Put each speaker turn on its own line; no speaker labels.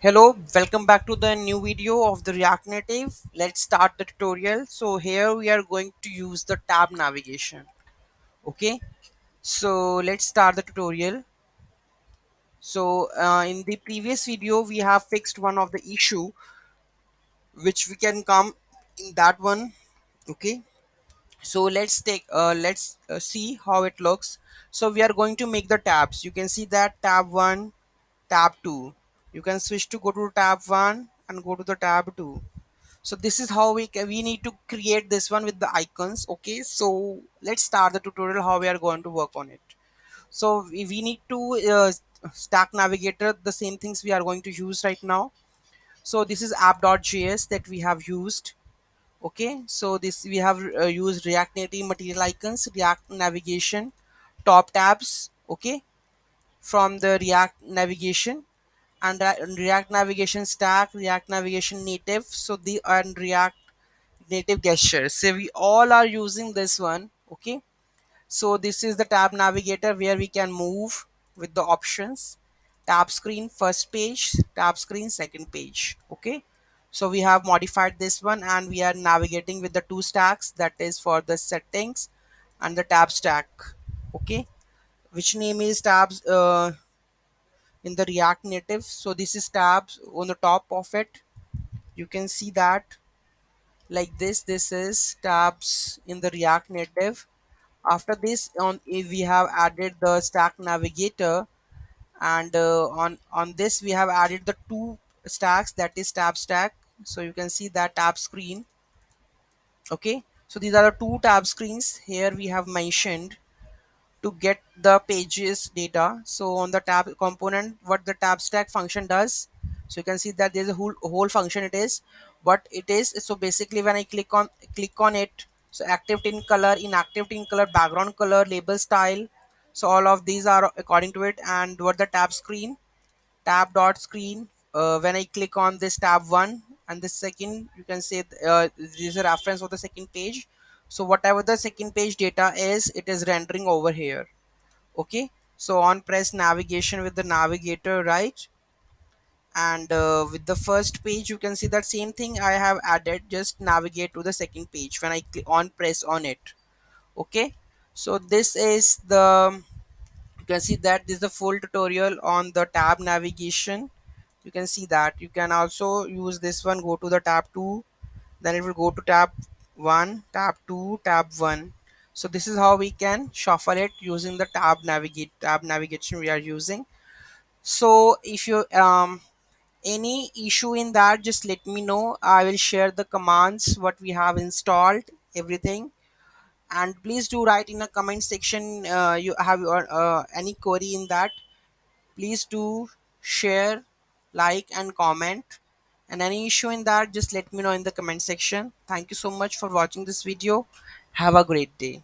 Hello, welcome back to the new video of the React Native. Let's start the tutorial. So here we are going to use the tab navigation. Okay, so let's start the tutorial. So in the previous video, we have fixed one of the issue which we can come in that one. Okay, so let's see how it looks. So we are going to make the tabs. You can see that tab 1, tab 2. You can switch to go to tab 1 and go to the tab 2. So this is how we need to create this one with the icons. Okay, so let's start the tutorial how we are going to work on it. So we need to stack navigator, the same things we are going to use right now. So this is app.js that we have used. Okay, so this we have used react native material icons, react navigation, top tabs. Okay, from the react navigation, and react navigation stack, react navigation native, so the and react native gestures. So we all are using this one. Okay, so this is the tab navigator where we can move with the options. Tab screen first page, tab screen second page. Okay, so we have modified this one and we are navigating with the two stacks, that is for the settings and the tab stack. Okay, which name is tabs in the react native. So this is tabs on the top of it. You can see that like this is tabs in the react native. After this, on we have added the stack navigator, and on this we have added the two stacks, that is tab stack. So you can see that tab screen. Okay, so these are the two tab screens here we have mentioned to get the pages data. So on the tab component, what the tab stack function does, so you can see that there's a whole function. It is what it is. So basically when I click on it, so active tint color, inactive tint color, background color, label style, so all of these are according to it. And what the tab screen, tab dot screen, when I click on this tab 1 and the second, you can say this is a reference of the second page. So whatever the second page data is, it is rendering over here. Okay, so on press navigation with the navigator, right, and with the first page, you can see that same thing I have added, just navigate to the second page when I click on press on it. Okay, so this is the, you can see that this is the full tutorial on the tab navigation. You can see that you can also use this one, go to the tab 2, then it will go to tab 1, tab 2, tab 1. So this is how we can shuffle it using the tab navigation we are using. So if you any issue in that, just let me know. I will share the commands what we have installed, everything. And please do write in the comment section, you have your any query in that. Please do share, like and comment, and any issue in that, just let me know in the comment section. Thank you so much for watching this video. Have a great day.